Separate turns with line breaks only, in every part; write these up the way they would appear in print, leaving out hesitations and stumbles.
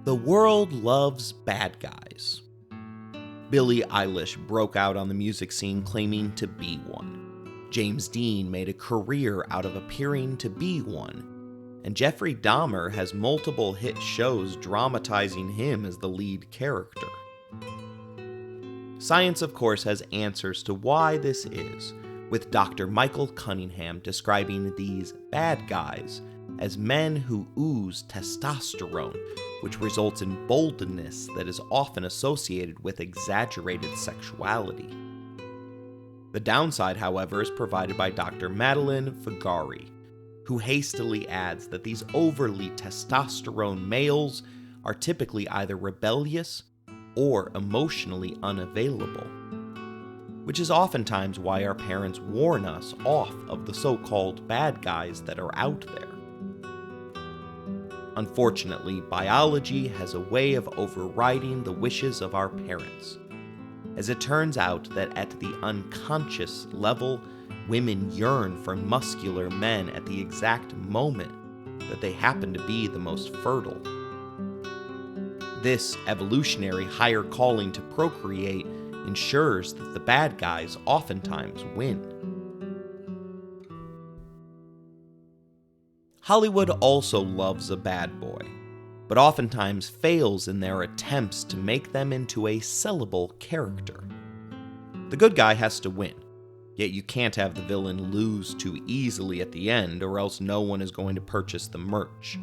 The world loves bad guys. Billie Eilish broke out on the music scene claiming to be one. James Dean made a career out of appearing to be one. And Jeffrey Dahmer has multiple hit shows dramatizing him as the lead character. Science, of course, has answers to why this is, with Dr. Michael Cunningham describing these bad guys as men who ooze testosterone, which results in boldness that is often associated with exaggerated sexuality. The downside, however, is provided by Dr. Madeline Figari, who hastily adds that these overly testosterone males are typically either rebellious or emotionally unavailable, which is oftentimes why our parents warn us off of the so-called bad guys that are out there. Unfortunately, biology has a way of overriding the wishes of our parents, as it turns out that at the unconscious level, women yearn for muscular men at the exact moment that they happen to be the most fertile. This evolutionary higher calling to procreate ensures that the bad guys oftentimes win. Hollywood also loves a bad boy, but oftentimes fails in their attempts to make them into a sellable character. The good guy has to win, yet you can't have the villain lose too easily at the end, or else no one is going to purchase the merch.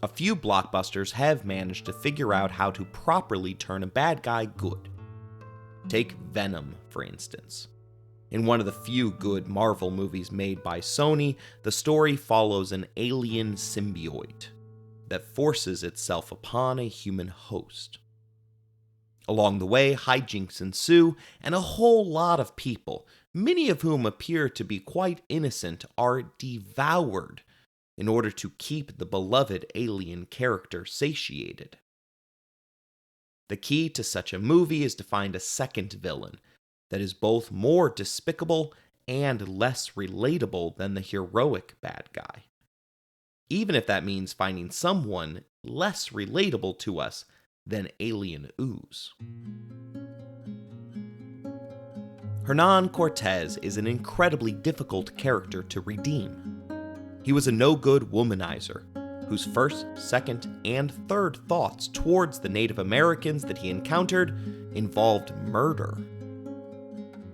A few blockbusters have managed to figure out how to properly turn a bad guy good. Take Venom, for instance. In one of the few good Marvel movies made by Sony, the story follows an alien symbiote that forces itself upon a human host. Along the way, hijinks ensue, and a whole lot of people, many of whom appear to be quite innocent, are devoured in order to keep the beloved alien character satiated. The key to such a movie is to find a second villain that is both more despicable and less relatable than the heroic bad guy, even if that means finding someone less relatable to us than Alien Ooze. Hernán Cortés is an incredibly difficult character to redeem. He was a no-good womanizer, whose first, second, and third thoughts towards the Native Americans that he encountered involved murder.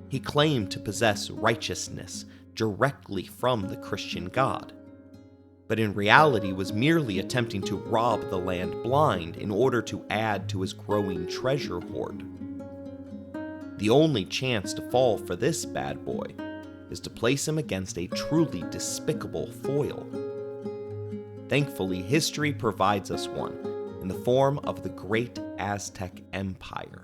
He claimed to possess righteousness directly from the Christian God, but in reality was merely attempting to rob the land blind in order to add to his growing treasure hoard. The only chance to fall for this bad boy is to place him against a truly despicable foil. Thankfully, history provides us one in the form of the great Aztec Empire.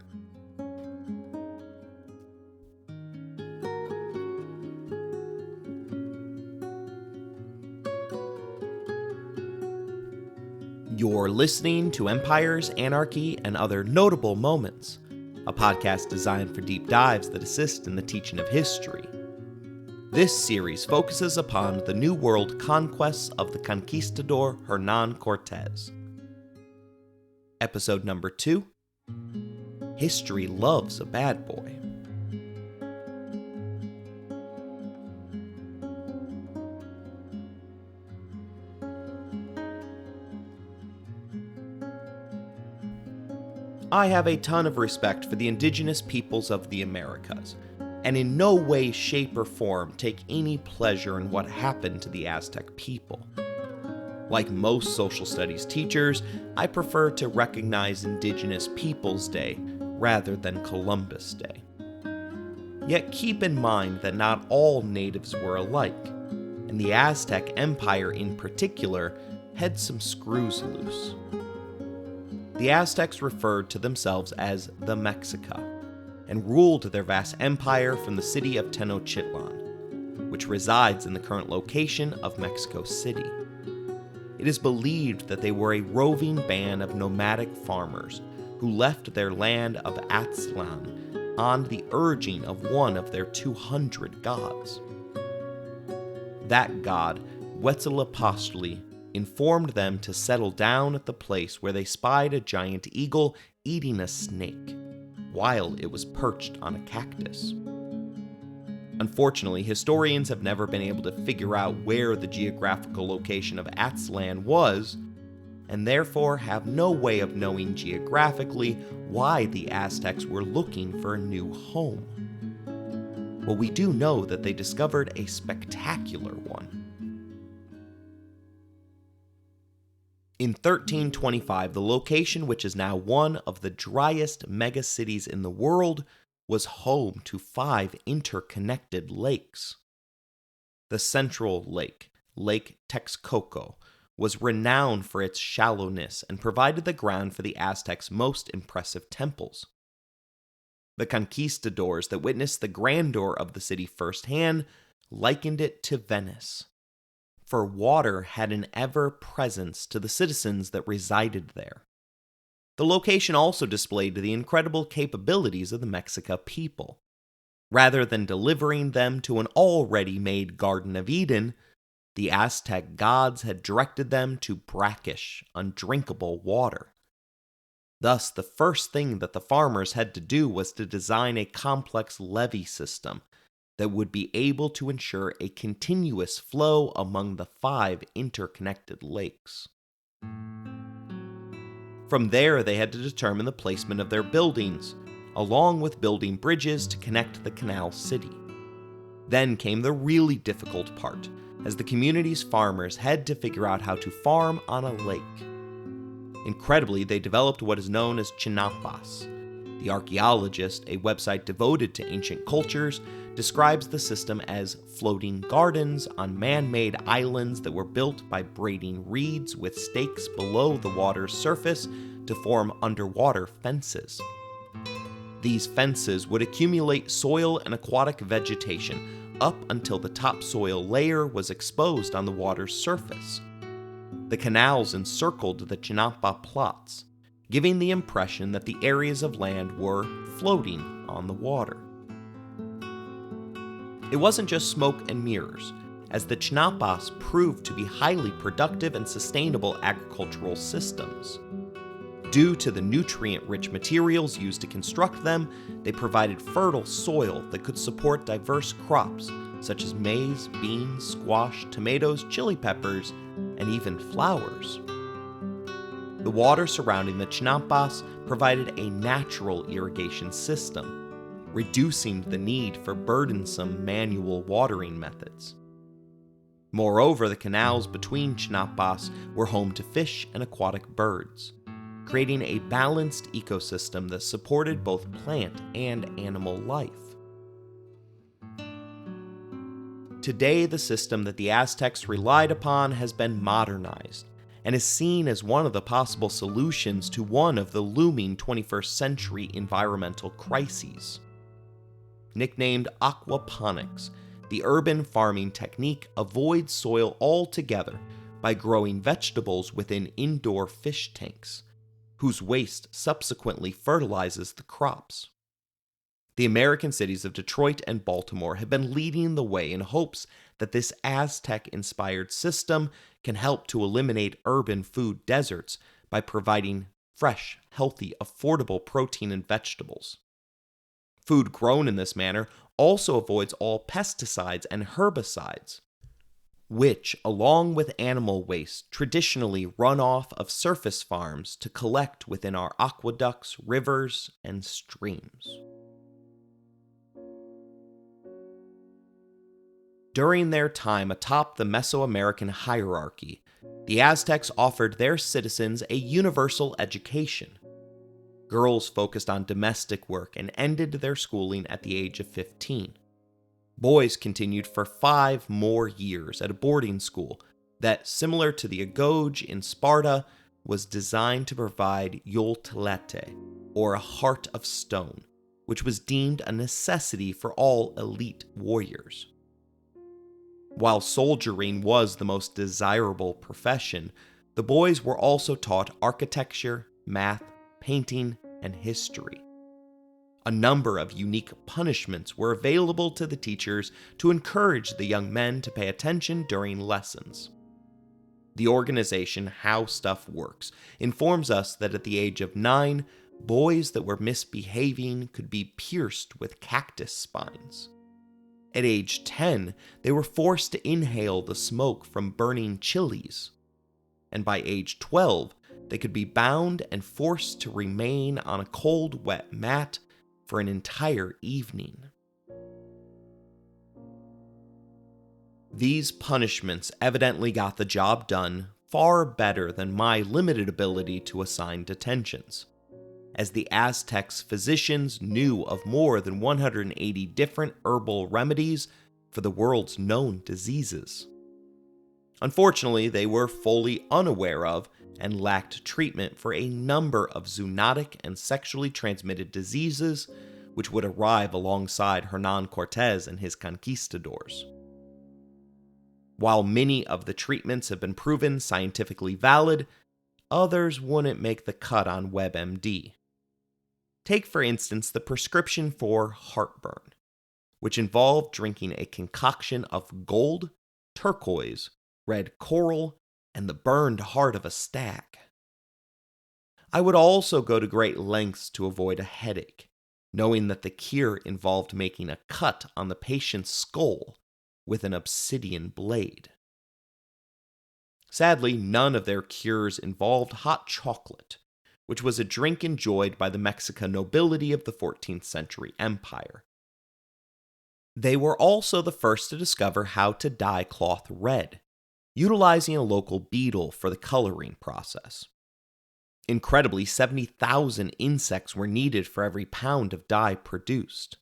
You're listening to Empires, Anarchy, and Other Notable Moments, a podcast designed for deep dives that assist in the teaching of history. This series focuses upon the New World conquests of the Conquistador Hernán Cortés. Episode number 2, History Loves a Bad Boy. I have a ton of respect for the indigenous peoples of the Americas, and in no way, shape, or form take any pleasure in what happened to the Aztec people. Like most social studies teachers, I prefer to recognize Indigenous Peoples Day rather than Columbus Day. Yet keep in mind that not all natives were alike, and the Aztec Empire in particular had some screws loose. The Aztecs referred to themselves as the Mexica, and ruled their vast empire from the city of Tenochtitlan, which resides in the current location of Mexico City. It is believed that they were a roving band of nomadic farmers who left their land of Aztlan on the urging of one of their 200 gods. That god, Huitzilopochtli, informed them to settle down at the place where they spied a giant eagle eating a snake, while it was perched on a cactus. Unfortunately, historians have never been able to figure out where the geographical location of Aztlan was, and therefore have no way of knowing geographically why the Aztecs were looking for a new home. Well, we do know that they discovered a spectacular one. In 1325, the location, which is now one of the driest megacities in the world, was home to 5 interconnected lakes. The central lake, Lake Texcoco, was renowned for its shallowness and provided the ground for the Aztecs' most impressive temples. The conquistadors that witnessed the grandeur of the city firsthand likened it to Venice, for water had an ever-presence to the citizens that resided there. The location also displayed the incredible capabilities of the Mexica people. Rather than delivering them to an already made Garden of Eden, the Aztec gods had directed them to brackish, undrinkable water. Thus, the first thing that the farmers had to do was to design a complex levee system that would be able to ensure a continuous flow among the 5 interconnected lakes. From there, they had to determine the placement of their buildings, along with building bridges to connect the canal city. Then came the really difficult part, as the community's farmers had to figure out how to farm on a lake. Incredibly, they developed what is known as chinapas. The Archaeologist, a website devoted to ancient cultures, describes the system as floating gardens on man-made islands that were built by braiding reeds with stakes below the water's surface to form underwater fences. These fences would accumulate soil and aquatic vegetation up until the topsoil layer was exposed on the water's surface. The canals encircled the chinampa plots, giving the impression that the areas of land were floating on the water. It wasn't just smoke and mirrors, as the chinampas proved to be highly productive and sustainable agricultural systems. Due to the nutrient-rich materials used to construct them, they provided fertile soil that could support diverse crops such as maize, beans, squash, tomatoes, chili peppers, and even flowers. The water surrounding the chinampas provided a natural irrigation system, reducing the need for burdensome manual watering methods. Moreover, the canals between chinampas were home to fish and aquatic birds, creating a balanced ecosystem that supported both plant and animal life. Today, the system that the Aztecs relied upon has been modernized and is seen as one of the possible solutions to one of the looming 21st century environmental crises. Nicknamed aquaponics, the urban farming technique avoids soil altogether by growing vegetables within indoor fish tanks, whose waste subsequently fertilizes the crops. The American cities of Detroit and Baltimore have been leading the way in hopes that this Aztec-inspired system can help to eliminate urban food deserts by providing fresh, healthy, affordable protein and vegetables. Food grown in this manner also avoids all pesticides and herbicides, which, along with animal waste, traditionally run off of surface farms to collect within our aqueducts, rivers, and streams. During their time atop the Mesoamerican hierarchy, the Aztecs offered their citizens a universal education. Girls focused on domestic work and ended their schooling at the age of 15. Boys continued for 5 more years at a boarding school that, similar to the Agoge in Sparta, was designed to provide yoltelete, or a heart of stone, which was deemed a necessity for all elite warriors. While soldiering was the most desirable profession, the boys were also taught architecture, math, painting, and history. A number of unique punishments were available to the teachers to encourage the young men to pay attention during lessons. The organization How Stuff Works informs us that at the age of 9, boys that were misbehaving could be pierced with cactus spines. At age 10, they were forced to inhale the smoke from burning chilies. And by age 12, they could be bound and forced to remain on a cold, wet mat for an entire evening. These punishments evidently got the job done far better than my limited ability to assign detentions, as the Aztecs' physicians knew of more than 180 different herbal remedies for the world's known diseases. Unfortunately, they were fully unaware of and lacked treatment for a number of zoonotic and sexually transmitted diseases which would arrive alongside Hernán Cortés and his conquistadors. While many of the treatments have been proven scientifically valid, others wouldn't make the cut on WebMD. Take, for instance, the prescription for heartburn, which involved drinking a concoction of gold, turquoise, red coral, and the burned heart of a stag. I would also go to great lengths to avoid a headache, knowing that the cure involved making a cut on the patient's skull with an obsidian blade. Sadly, none of their cures involved hot chocolate, which was a drink enjoyed by the Mexican nobility of the 14th century empire. They were also the first to discover how to dye cloth red, utilizing a local beetle for the coloring process. Incredibly, 70,000 insects were needed for every pound of dye produced.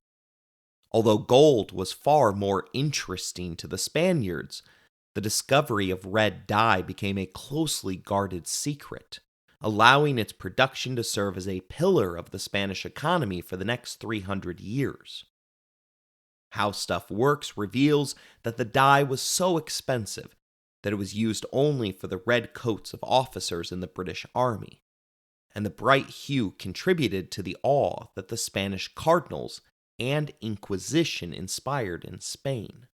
Although gold was far more interesting to the Spaniards, the discovery of red dye became a closely guarded secret, allowing its production to serve as a pillar of the Spanish economy for the next 300 years. How Stuff Works reveals that the dye was so expensive that it was used only for the red coats of officers in the British Army, and the bright hue contributed to the awe that the Spanish cardinals and Inquisition inspired in Spain.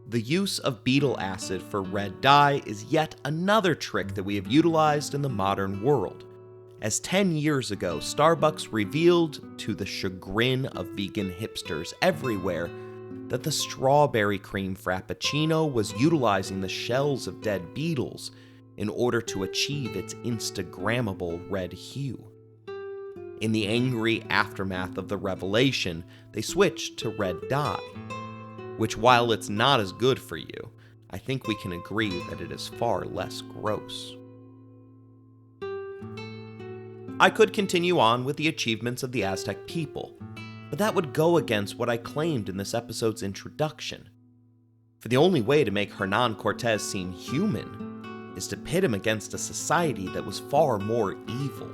The use of betel acid for red dye is yet another trick that we have utilized in the modern world, as 10 years ago, Starbucks revealed, to the chagrin of vegan hipsters everywhere, that the strawberry cream frappuccino was utilizing the shells of dead beetles in order to achieve its Instagrammable red hue. In the angry aftermath of the revelation, they switched to red dye, which, while it's not as good for you, I think we can agree that it is far less gross. I could continue on with the achievements of the Aztec people, but that would go against what I claimed in this episode's introduction. For the only way to make Hernán Cortés seem human is to pit him against a society that was far more evil.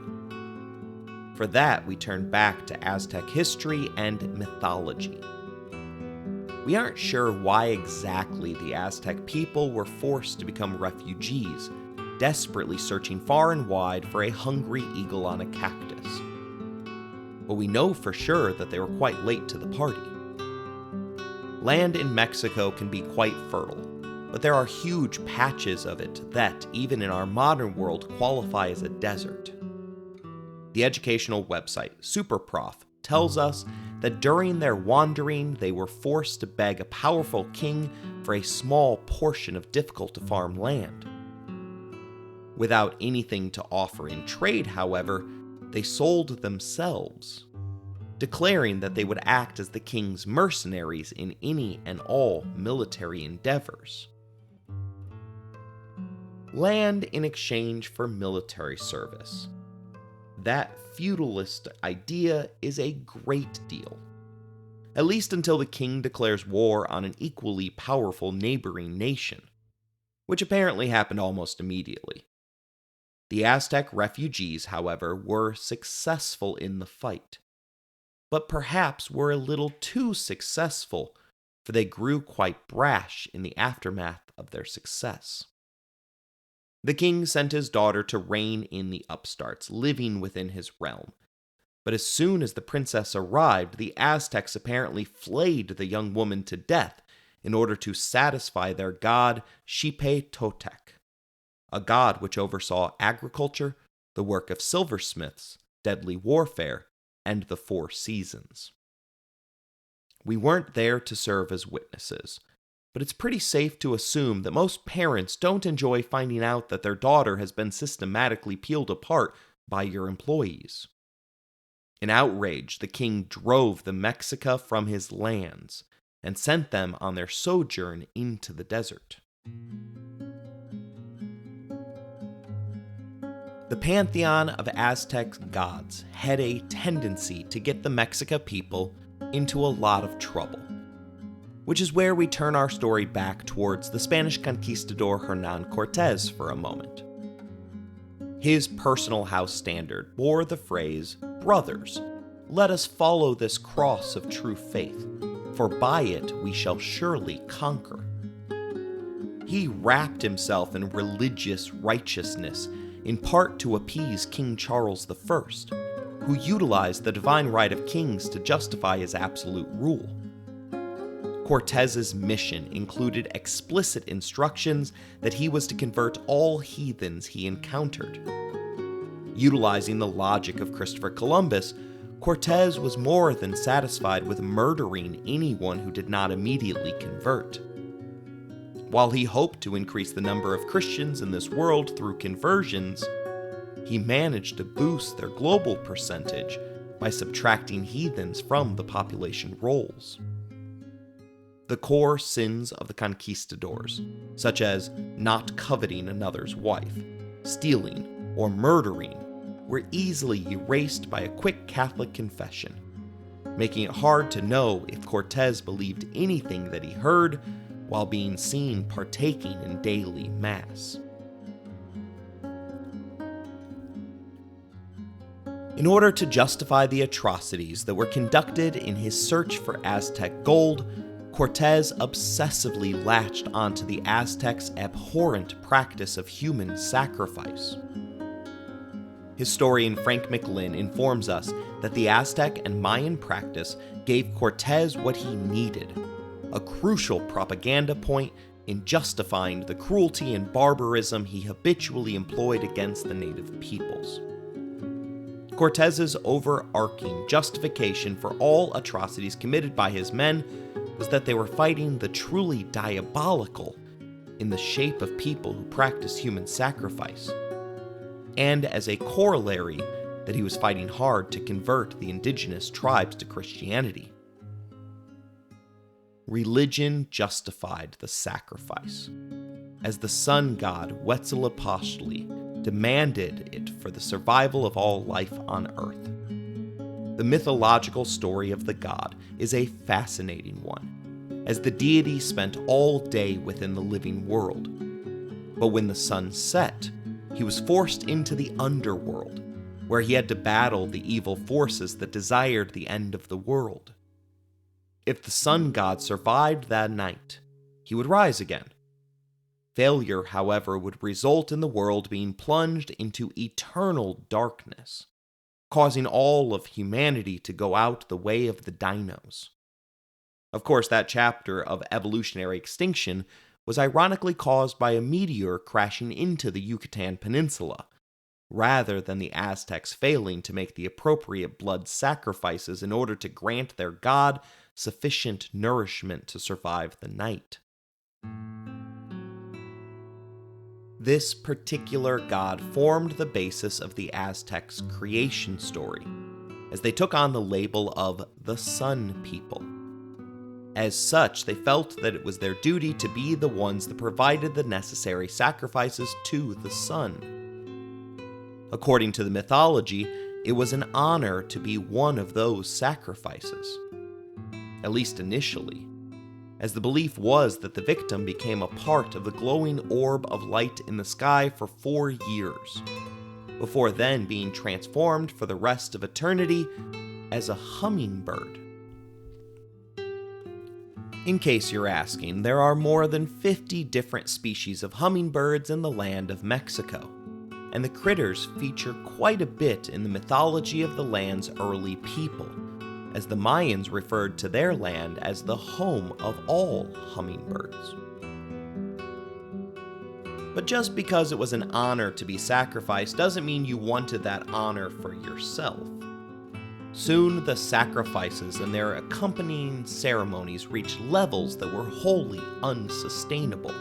For that, we turn back to Aztec history and mythology. We aren't sure why exactly the Aztec people were forced to become refugees, desperately searching far and wide for a hungry eagle on a cactus. But we know for sure that they were quite late to the party. Land in Mexico can be quite fertile, but there are huge patches of it that, even in our modern world, qualify as a desert. The educational website SuperProf tells us that during their wandering, they were forced to beg a powerful king for a small portion of difficult-to-farm land. Without anything to offer in trade, however, they sold themselves, declaring that they would act as the king's mercenaries in any and all military endeavors. Land in exchange for military service. That feudalist idea is a great deal, at least until the king declares war on an equally powerful neighboring nation, which apparently happened almost immediately. The Aztec refugees, however, were successful in the fight, but perhaps were a little too successful, for they grew quite brash in the aftermath of their success. The king sent his daughter to reign in the upstarts living within his realm, but as soon as the princess arrived, the Aztecs apparently flayed the young woman to death in order to satisfy their god Xipe Totec, a god which oversaw agriculture, the work of silversmiths, deadly warfare, and the 4 seasons. We weren't there to serve as witnesses, but it's pretty safe to assume that most parents don't enjoy finding out that their daughter has been systematically peeled apart by your employees. In outrage, the king drove the Mexica from his lands and sent them on their sojourn into the desert. The pantheon of Aztec gods had a tendency to get the Mexica people into a lot of trouble, which is where we turn our story back towards the Spanish Conquistador Hernán Cortés for a moment. His personal house standard bore the phrase, "Brothers, let us follow this cross of true faith, for by it we shall surely conquer." He wrapped himself in religious righteousness, in part to appease King Charles I, who utilized the divine right of kings to justify his absolute rule. Cortés's mission included explicit instructions that he was to convert all heathens he encountered. Utilizing the logic of Christopher Columbus, Cortés was more than satisfied with murdering anyone who did not immediately convert. While he hoped to increase the number of Christians in this world through conversions, he managed to boost their global percentage by subtracting heathens from the population rolls. The core sins of the conquistadors, such as not coveting another's wife, stealing, or murdering, were easily erased by a quick Catholic confession, making it hard to know if Cortés believed anything that he heard while being seen partaking in daily Mass. In order to justify the atrocities that were conducted in his search for Aztec gold, Cortés obsessively latched onto the Aztecs' abhorrent practice of human sacrifice. Historian Frank McLynn informs us that the Aztec and Mayan practice gave Cortés what he needed, a crucial propaganda point in justifying the cruelty and barbarism he habitually employed against the native peoples. Cortés's overarching justification for all atrocities committed by his men was that they were fighting the truly diabolical in the shape of people who practiced human sacrifice, and as a corollary that he was fighting hard to convert the indigenous tribes to Christianity. Religion justified the sacrifice, as the sun god Huitzilopochtli demanded it for the survival of all life on Earth. The mythological story of the god is a fascinating one, as the deity spent all day within the living world. But when the sun set, he was forced into the underworld, where he had to battle the evil forces that desired the end of the world. If the sun god survived that night, he would rise again. Failure, however, would result in the world being plunged into eternal darkness, causing all of humanity to go out the way of the dinos. Of course, that chapter of evolutionary extinction was ironically caused by a meteor crashing into the Yucatan Peninsula, rather than the Aztecs failing to make the appropriate blood sacrifices in order to grant their god sufficient nourishment to survive the night. This particular god formed the basis of the Aztecs' creation story, as they took on the label of the Sun People. As such, they felt that it was their duty to be the ones that provided the necessary sacrifices to the sun. According to the mythology, it was an honor to be one of those sacrifices, at least initially, as the belief was that the victim became a part of the glowing orb of light in the sky for 4 years, before then being transformed for the rest of eternity as a hummingbird. In case you're asking, there are more than 50 different species of hummingbirds in the land of Mexico, and the critters feature quite a bit in the mythology of the land's early people, as the Mayans referred to their land as the home of all hummingbirds. But just because it was an honor to be sacrificed doesn't mean you wanted that honor for yourself. Soon, the sacrifices and their accompanying ceremonies reached levels that were wholly unsustainable.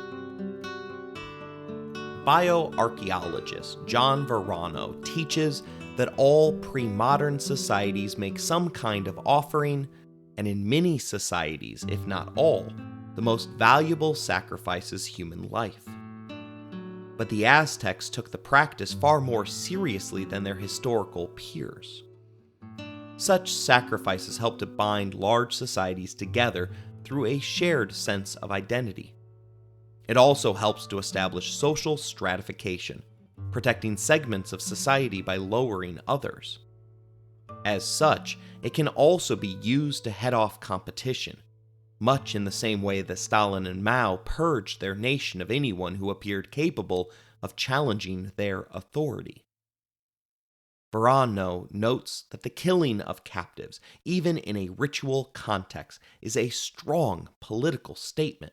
Bioarchaeologist John Verrano teaches that all pre-modern societies make some kind of offering, and in many societies, if not all, the most valuable sacrifice is human life. But the Aztecs took the practice far more seriously than their historical peers. Such sacrifices helped to bind large societies together through a shared sense of identity. It also helps to establish social stratification, protecting segments of society by lowering others. As such, it can also be used to head off competition, much in the same way that Stalin and Mao purged their nation of anyone who appeared capable of challenging their authority. Verrano notes that the killing of captives, even in a ritual context, is a strong political statement.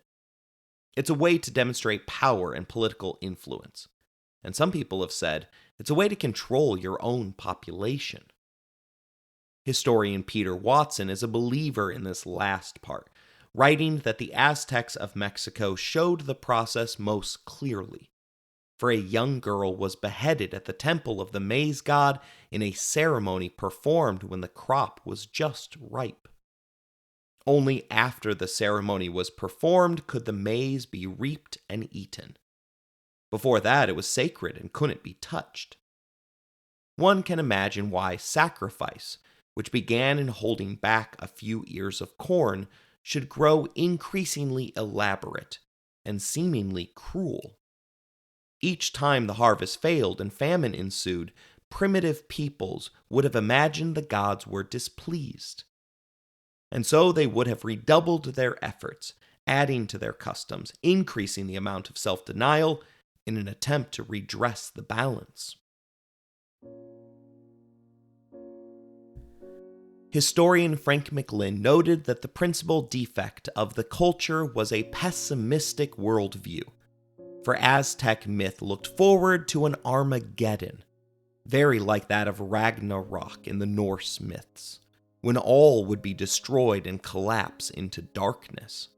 It's a way to demonstrate power and political influence. And some people have said it's a way to control your own population. Historian Peter Watson is a believer in this last part, writing that the Aztecs of Mexico showed the process most clearly. For a young girl was beheaded at the temple of the maize god in a ceremony performed when the crop was just ripe. Only after the ceremony was performed could the maize be reaped and eaten. Before that, it was sacred and couldn't be touched. One can imagine why sacrifice, which began in holding back a few ears of corn, should grow increasingly elaborate and seemingly cruel. Each time the harvest failed and famine ensued, primitive peoples would have imagined the gods were displeased. And so they would have redoubled their efforts, adding to their customs, increasing the amount of self-denial in an attempt to redress the balance. Historian Frank McLynn noted that the principal defect of the culture was a pessimistic worldview, for Aztec myth looked forward to an Armageddon, very like that of Ragnarok in the Norse myths, when all would be destroyed and collapse into darkness.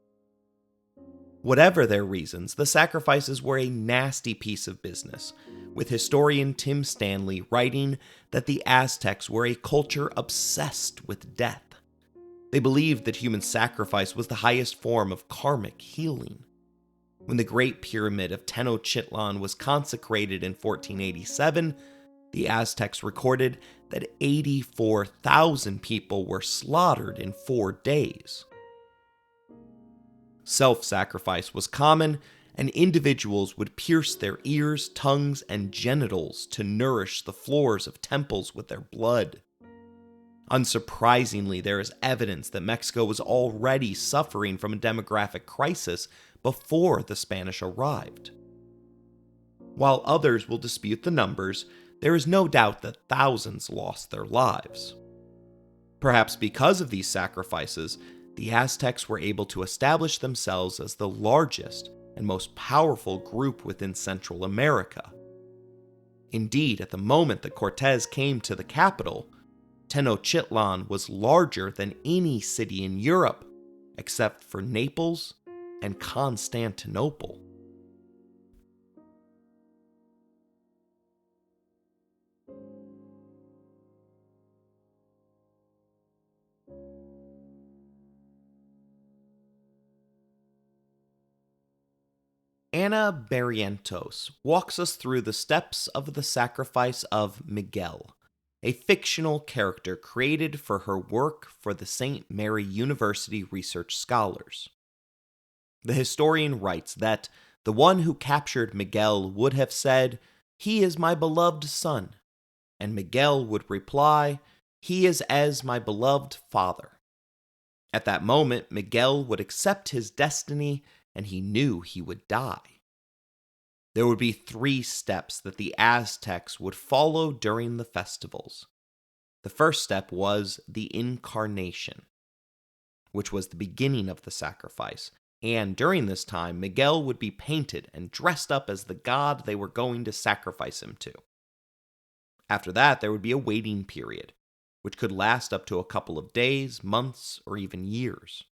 Whatever their reasons, the sacrifices were a nasty piece of business, with historian Tim Stanley writing that the Aztecs were a culture obsessed with death. They believed that human sacrifice was the highest form of karmic healing. When the Great Pyramid of Tenochtitlan was consecrated in 1487, the Aztecs recorded that 84,000 people were slaughtered in 4 days. Self-sacrifice was common, and individuals would pierce their ears, tongues, and genitals to nourish the floors of temples with their blood. Unsurprisingly, there is evidence that Mexico was already suffering from a demographic crisis before the Spanish arrived. While others will dispute the numbers, there is no doubt that thousands lost their lives. Perhaps because of these sacrifices, the Aztecs were able to establish themselves as the largest and most powerful group within Central America. Indeed, at the moment that Cortés came to the capital, Tenochtitlan was larger than any city in Europe, except for Naples and Constantinople. Ana Barrientos walks us through the steps of the sacrifice of Miguel, a fictional character created for her work for the St. Mary University research scholars. The historian writes that the one who captured Miguel would have said, "He is my beloved son," and Miguel would reply, "He is as my beloved father." At that moment, Miguel would accept his destiny, and he knew he would die. There would be 3 steps that the Aztecs would follow during the festivals. The first step was the incarnation, which was the beginning of the sacrifice, and during this time, Miguel would be painted and dressed up as the god they were going to sacrifice him to. After that, there would be a waiting period, which could last up to a couple of days, months, or even years.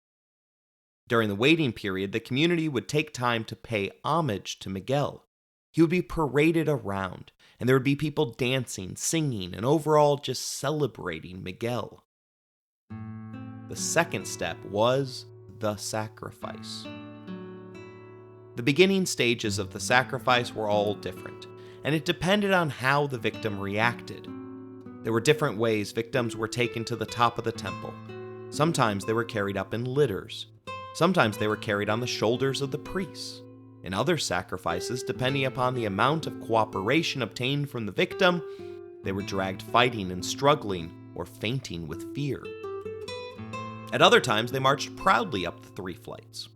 During the waiting period, the community would take time to pay homage to Miguel. He would be paraded around, and there would be people dancing, singing, and overall just celebrating Miguel. The second step was the sacrifice. The beginning stages of the sacrifice were all different, and it depended on how the victim reacted. There were different ways victims were taken to the top of the temple. Sometimes they were carried up in litters. Sometimes they were carried on the shoulders of the priests. In other sacrifices, depending upon the amount of cooperation obtained from the victim, they were dragged fighting and struggling or fainting with fear. At other times, they marched proudly up the 3 flights.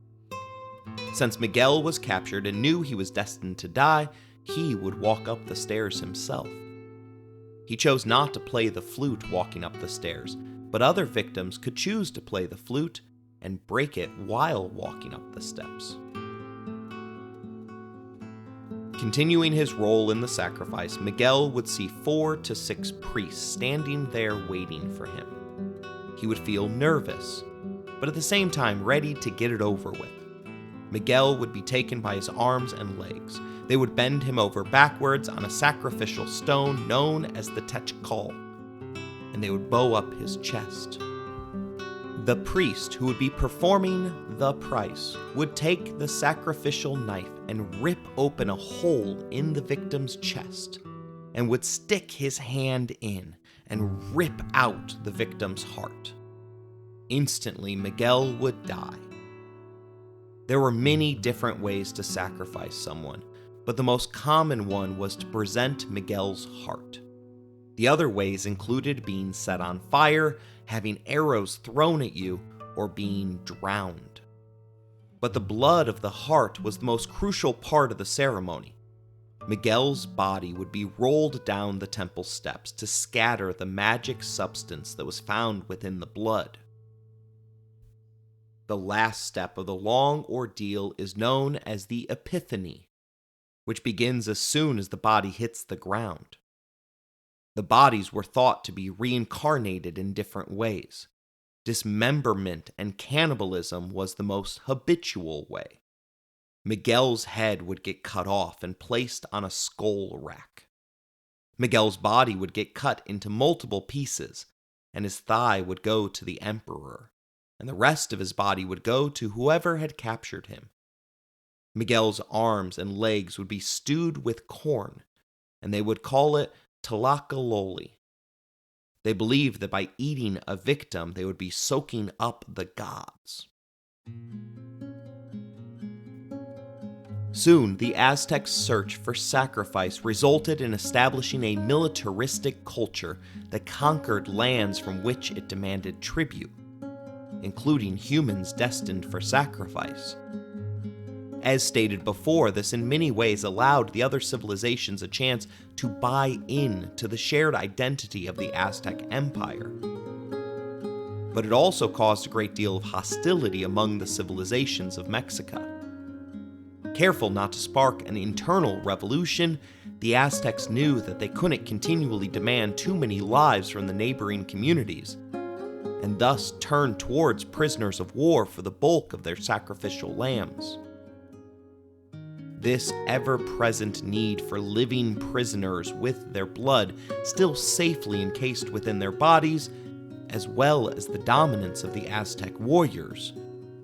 Since Miguel was captured and knew he was destined to die, he would walk up the stairs himself. He chose not to play the flute walking up the stairs, but other victims could choose to play the flute and break it while walking up the steps. Continuing his role in the sacrifice, Miguel would see 4 to 6 priests standing there waiting for him. He would feel nervous, but at the same time ready to get it over with. Miguel would be taken by his arms and legs. They would bend him over backwards on a sacrificial stone known as the techcal, and they would bow up his chest. The priest who would be performing the price would take the sacrificial knife and rip open a hole in the victim's chest, and would stick his hand in and rip out the victim's heart. Instantly, Miguel would die. There were many different ways to sacrifice someone, but the most common one was to present Miguel's heart. The other ways included being set on fire, having arrows thrown at you, or being drowned. But the blood of the heart was the most crucial part of the ceremony. Miguel's body would be rolled down the temple steps to scatter the magic substance that was found within the blood. The last step of the long ordeal is known as the epiphany, which begins as soon as the body hits the ground. The bodies were thought to be reincarnated in different ways. Dismemberment and cannibalism was the most habitual way. Miguel's head would get cut off and placed on a skull rack. Miguel's body would get cut into multiple pieces, and his thigh would go to the emperor, and the rest of his body would go to whoever had captured him. Miguel's arms and legs would be stewed with corn, and they would call it tlacololi. They believed that by eating a victim, they would be soaking up the gods. Soon, the Aztecs' search for sacrifice resulted in establishing a militaristic culture that conquered lands from which it demanded tribute, including humans destined for sacrifice. As stated before, this in many ways allowed the other civilizations a chance to buy in to the shared identity of the Aztec Empire. But it also caused a great deal of hostility among the civilizations of Mexico. Careful not to spark an internal revolution, the Aztecs knew that they couldn't continually demand too many lives from the neighboring communities, and thus turned towards prisoners of war for the bulk of their sacrificial lambs. This ever-present need for living prisoners with their blood still safely encased within their bodies, as well as the dominance of the Aztec warriors,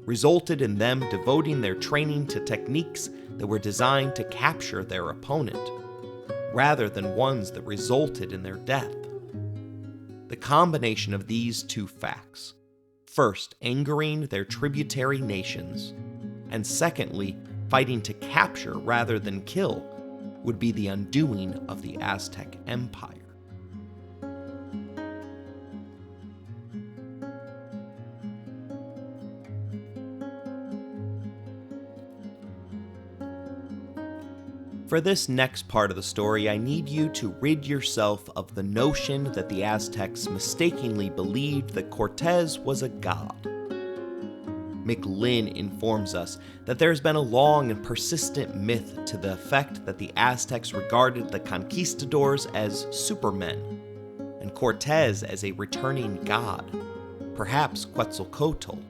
resulted in them devoting their training to techniques that were designed to capture their opponent, rather than ones that resulted in their death. The combination of these two facts, first angering their tributary nations, and secondly, fighting to capture rather than kill, would be the undoing of the Aztec Empire. For this next part of the story, I need you to rid yourself of the notion that the Aztecs mistakenly believed that Cortés was a god. McLynn informs us that there has been a long and persistent myth to the effect that the Aztecs regarded the conquistadors as supermen, and Cortés as a returning god, perhaps Quetzalcoatl,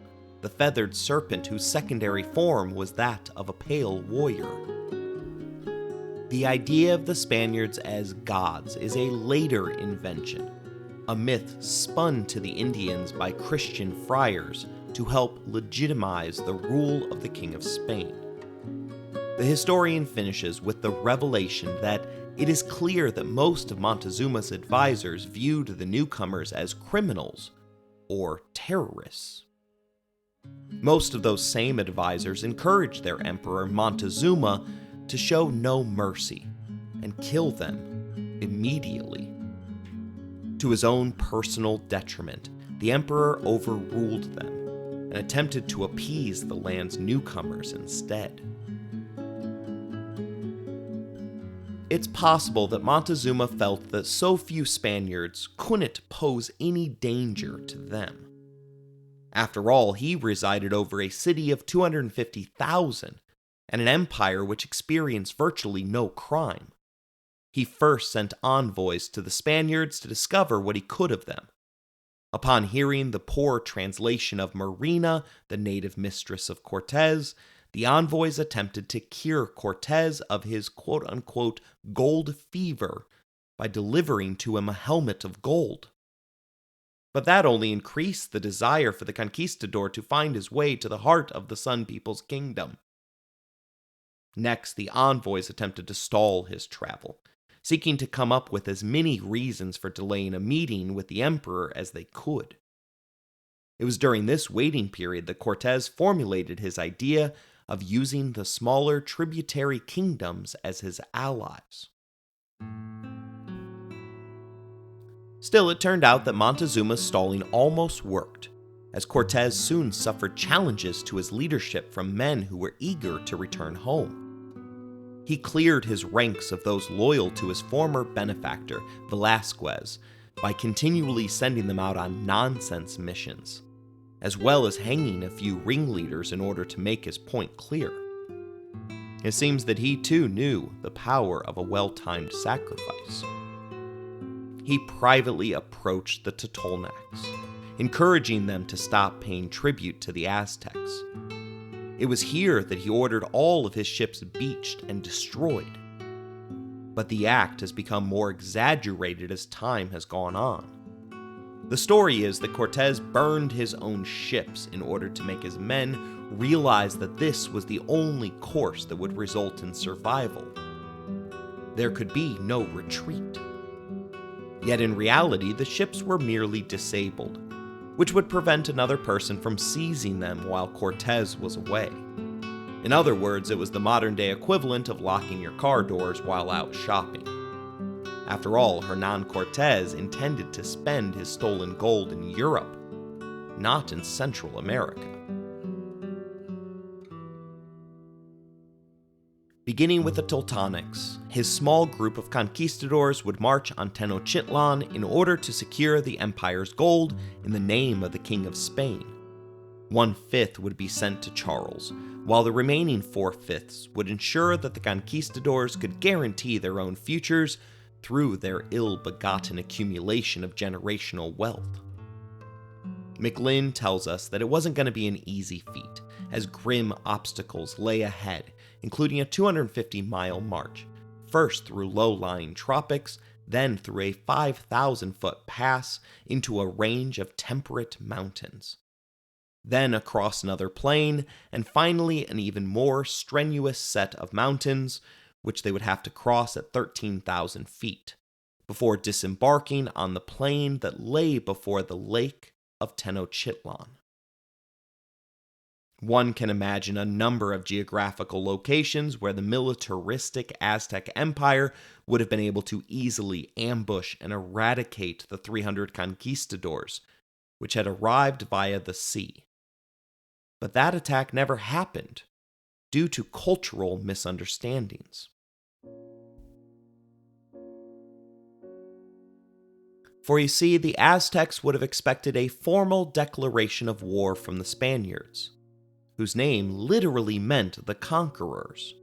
the feathered serpent whose secondary form was that of a pale warrior. The idea of the Spaniards as gods is a later invention, a myth spun to the Indians by Christian friars to help legitimize the rule of the King of Spain. The historian finishes with the revelation that it is clear that most of Montezuma's advisors viewed the newcomers as criminals or terrorists. Most of those same advisors encouraged their emperor Montezuma to show no mercy and kill them immediately. To his own personal detriment, the emperor overruled them and attempted to appease the land's newcomers instead. It's possible that Montezuma felt that so few Spaniards couldn't pose any danger to them. After all, he resided over a city of 250,000 and an empire which experienced virtually no crime. He first sent envoys to the Spaniards to discover what he could of them. Upon hearing the poor translation of Marina, the native mistress of Cortés, the envoys attempted to cure Cortés of his quote-unquote gold fever by delivering to him a helmet of gold. But that only increased the desire for the conquistador to find his way to the heart of the Sun People's kingdom. Next, the envoys attempted to stall his travel, seeking to come up with as many reasons for delaying a meeting with the emperor as they could. It was during this waiting period that Cortés formulated his idea of using the smaller tributary kingdoms as his allies. Still, it turned out that Montezuma's stalling almost worked, as Cortés soon suffered challenges to his leadership from men who were eager to return home. He cleared his ranks of those loyal to his former benefactor, Velázquez, by continually sending them out on nonsense missions, as well as hanging a few ringleaders in order to make his point clear. It seems that he too knew the power of a well-timed sacrifice. He privately approached the Totonacs, encouraging them to stop paying tribute to the Aztecs. It was here that he ordered all of his ships beached and destroyed. But the act has become more exaggerated as time has gone on. The story is that Cortés burned his own ships in order to make his men realize that this was the only course that would result in survival. There could be no retreat. Yet in reality, the ships were merely disabled, which would prevent another person from seizing them while Cortés was away. In other words, it was the modern-day equivalent of locking your car doors while out shopping. After all, Hernán Cortés intended to spend his stolen gold in Europe, not in Central America. Beginning with the Toltecs, his small group of conquistadors would march on Tenochtitlan in order to secure the empire's gold in the name of the King of Spain. 1/5 would be sent to Charles, while the remaining 4/5 would ensure that the conquistadors could guarantee their own futures through their ill-begotten accumulation of generational wealth. McLynn tells us that it wasn't going to be an easy feat, as grim obstacles lay ahead, including a 250-mile march, first through low-lying tropics, then through a 5,000-foot pass into a range of temperate mountains, then across another plain, and finally an even more strenuous set of mountains, which they would have to cross at 13,000 feet, before disembarking on the plain that lay before the lake of Tenochtitlan. One can imagine a number of geographical locations where the militaristic Aztec Empire would have been able to easily ambush and eradicate the 300 conquistadors, which had arrived via the sea. But that attack never happened, due to cultural misunderstandings. For you see, the Aztecs would have expected a formal declaration of war from the Spaniards, whose name literally meant the conquerors.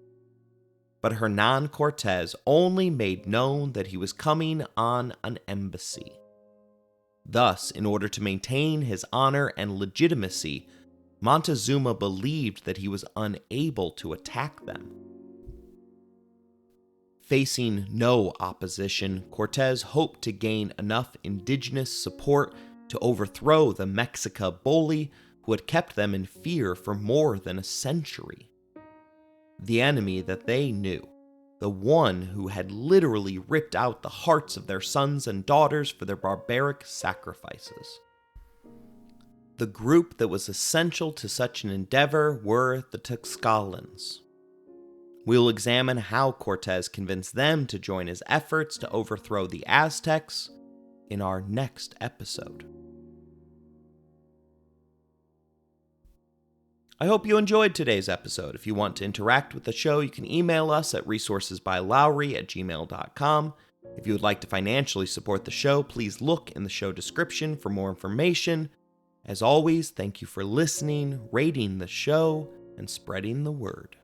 But Hernán Cortés only made known that he was coming on an embassy. Thus, in order to maintain his honor and legitimacy, Montezuma believed that he was unable to attack them. Facing no opposition, Cortés hoped to gain enough indigenous support to overthrow the Mexica bully who had kept them in fear for more than a century. The enemy that they knew, the one who had literally ripped out the hearts of their sons and daughters for their barbaric sacrifices. The group that was essential to such an endeavor were the Tlaxcalans. We'll examine how Cortés convinced them to join his efforts to overthrow the Aztecs in our next episode. I hope you enjoyed today's episode. If you want to interact with the show, you can email us at resourcesbylowery@gmail.com. If you would like to financially support the show, please look in the show description for more information. As always, thank you for listening, rating the show, and spreading the word.